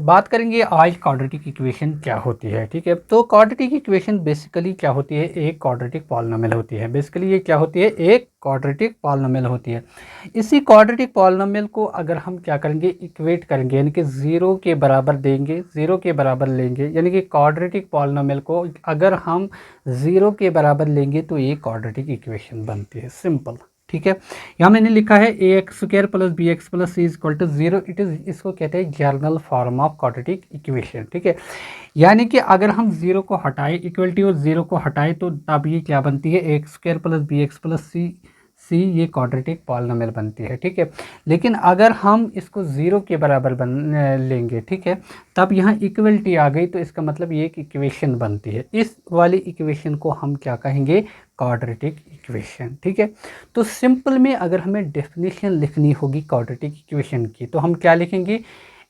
बात करेंगे आज क्वाड्रेटिक इक्वेशन क्या होती है। ठीक है, तो क्वाड्रेटिक इक्वेशन बेसिकली क्या होती है, एक क्वाड्रेटिक पॉलिनोमियल होती है। बेसिकली ये क्या होती है, एक क्वाड्रेटिक पॉलिनोमियल होती है। इसी क्वाड्रेटिक पॉलिनोमियल को अगर हम क्या करेंगे, इक्वेट करेंगे, यानी कि ज़ीरो के बराबर देंगे, ज़ीरो के बराबर लेंगे, यानी कि क्वाड्रेटिक पॉलिनोमियल को अगर हम ज़ीरो के बराबर लेंगे तो ये क्वाड्रेटिक इक्वेशन बनती है। सिंपल। ठीक है, यहाँ मैंने लिखा है ए x square plus B x plus C is equal to zero. It is, इसको कहते हैं general form of quadratic equation. ठीक है, यानी कि अगर हम जीरो को हटाएं, इक्वलिटी और जीरो को हटाएं, तो तब ये क्या बनती है, ए x square plus B x plus C ये क्वाड्रेटिक पॉलिनोमियल बनती है। ठीक है, लेकिन अगर हम इसको ज़ीरो के बराबर लेंगे, ठीक है, तब यहाँ इक्वलिटी आ गई, तो इसका मतलब ये एक इक्वेशन बनती है। इस वाली इक्वेशन को हम क्या कहेंगे, क्वाड्रेटिक इक्वेशन। ठीक है, तो सिंपल में अगर हमें डेफिनेशन लिखनी होगी क्वाड्रेटिक इक्वेशन की, तो हम क्या लिखेंगे,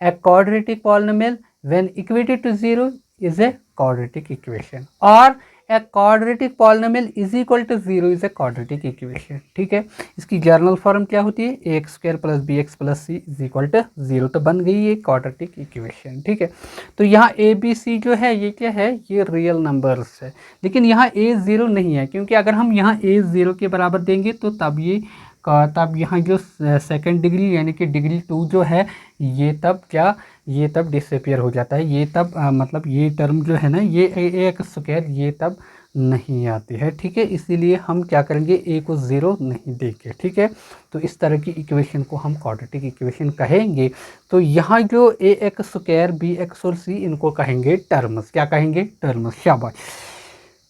a quadratic polynomial when equated to zero is a quadratic equation, और a quadratic polynomial is equal to zero is a quadratic equation. ठीक है, इसकी जर्नल फॉर्म क्या होती है, ए x square plus B x plus C is equal to zero, तो बन गई ये क्वाड्रेटिक इक्वेशन। ठीक है, तो यहाँ ए बी सी जो है ये क्या है, ये रियल नंबर्स है, लेकिन यहाँ ए ज़ीरो नहीं है, क्योंकि अगर हम यहाँ ए ज़ीरो के बराबर देंगे तो तब यहाँ जो सेकंड डिग्री यानी कि डिग्री 2 जो है, ये तब डिसअपियर हो जाता है। ये तब मतलब ये टर्म जो है ना, ये ए एक्स स्क्वायर ये तब नहीं आती है। ठीक है, इसीलिए हम क्या करेंगे, ए को ज़ीरो नहीं देंगे। ठीक है, तो इस तरह की इक्वेशन को हम क्वाड्रेटिक इक्वेशन कहेंगे। तो यहाँ जो ए एक्स स्क्वायर बी एक्स और सी, इनको कहेंगे टर्म्स। क्या कहेंगे, टर्म्स। शाबाश।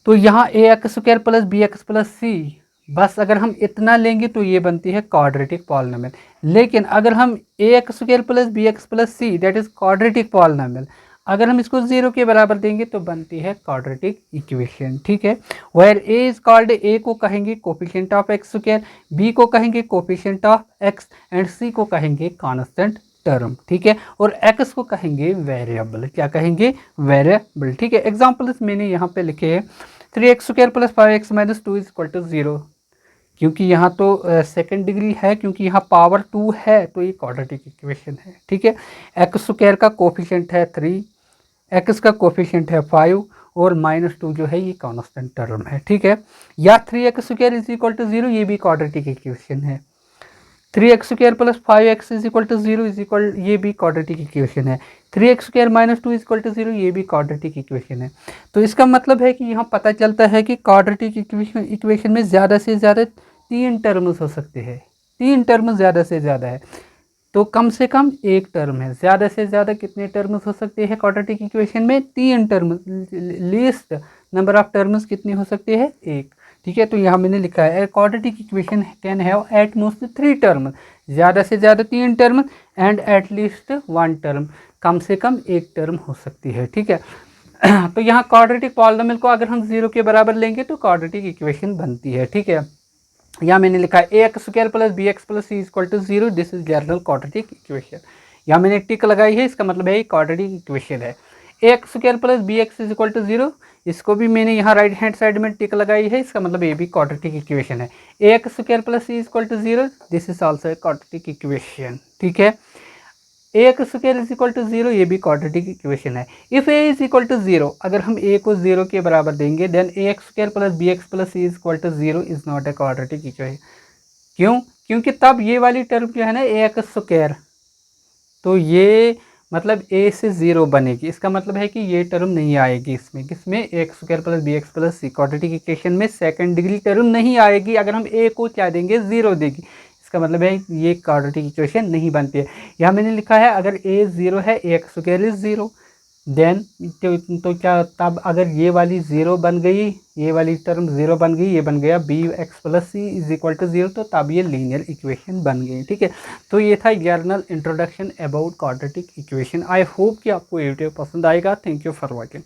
तो यहाँ A x square plus B x plus C, बस अगर हम इतना लेंगे तो ये बनती है क्वाड्रेटिक पॉलिनोमियल। लेकिन अगर हम A x square plus B x plus C, that is quadratic polynomial, अगर हम इसको जीरो के बराबर देंगे तो बनती है क्वाड्रेटिक इक्वेशन। ठीक है, where a is called, a को कहेंगे coefficient of x square, b को कहेंगे coefficient of x, and c को कहेंगे कांस्टेंट टर्म। ठीक है, और एक्स को कहेंगे वेरिएबल। क्या कहेंगे, वेरिएबल। ठीक है, एग्जाम्पल्स मैंने यहाँ पे लिखे हैं, 3x square plus 5x minus 2 is equal to zero, क्योंकि यहाँ तो सेकंड डिग्री है, क्योंकि यहाँ पावर 2 है, तो ये क्वाड्रेटिक इक्वेशन है। ठीक है, एक्स स्क्वायर का कोफिशिएंट है 3, एक्स का कोफिशिएंट है 5, और -2 जो है ये कांस्टेंट टर्म है। ठीक है, या 3x square is equal to zero, ये भी क्वाड्रेटिक इक्वेशन है। 3x square plus 5x is equal to zero is equal, ये भी क्वाड्रेटिक इक्वेशन है। 3x square minus 2 is equal to zero, ये भी क्वाड्रेटिक इक्वेशन है। तो इसका मतलब है कि यहाँ पता चलता है कि क्वाड्रेटिक इक्वेशन में ज़्यादा से ज़्यादा 3 टर्म्स हो सकते हैं। 3 टर्म ज़्यादा से ज़्यादा है, तो कम से कम एक टर्म है। ज़्यादा से ज़्यादा कितने टर्म्स हो सकते हैं क्वाड्रेटिक इक्वेशन में, 3 term. Least number of terms कितने हो सकते हैं, एक। ठीक है, तो यहाँ मैंने लिखा है quadratic equation can have at most 3 term, ज़्यादा से ज़्यादा 3 term, and at least 1 term, कम से कम एक टर्म हो सकती है। ठीक है, तो यहाँ क्वाड्रेटिक पॉलिनोमियल को अगर हम जीरो के बराबर लेंगे तो क्वाड्रेटिक इक्वेशन बनती है। ठीक है, यहाँ मैंने लिखा है ए x square plus B x plus C equal to zero, this is general quadratic equation. यहाँ मैंने टिक लगाई है, इसका मतलब है ये क्वाड्रेटिक इक्वेशन है। ए x square plus B x is equal to zero, इसको भी मैंने यहाँ राइट हैंड साइड में टिक लगाई है, इसका मतलब ये भी क्वाड्रेटिक इक्वेशन है। ए x square plus C equal to zero, this is also a quadratic equation. ठीक है, ए x square is equal to zero, ये भी क्वाड्रेटिक इक्वेशन है। If a is equal to zero, अगर हम ए को जीरो के बराबर देंगे, then a x square plus B x plus C is equal to zero is not a quadratic equation. क्यों, क्योंकि तब ये वाली टर्म जो है ना ए एक्स स्क्वायर, तो ये मतलब ए से ज़ीरो बनेगी, इसका मतलब है कि ये टर्म नहीं आएगी इसमें, किसमें, a x square plus B x plus c, quadratic equation में सेकंड डिग्री टर्म नहीं आएगी अगर हम ए को क्या देंगे, ज़ीरो देगी। इसका मतलब है ये क्वाड्रेटिक इक्वेशन नहीं बनती है। यहाँ मैंने लिखा है अगर ए ज़ीरो है, ए x square is zero, then तो क्या, तब अगर ये वाली ज़ीरो बन गई, ये वाली टर्म ज़ीरो बन गई, ये बन गया b x plus C is equal to zero, तो तब ये लीनियर इक्वेशन बन गई। ठीक है, तो ये था journal introduction about quadratic equation. I hope कि आपको ये वीडियो पसंद आएगा। Thank you for watching.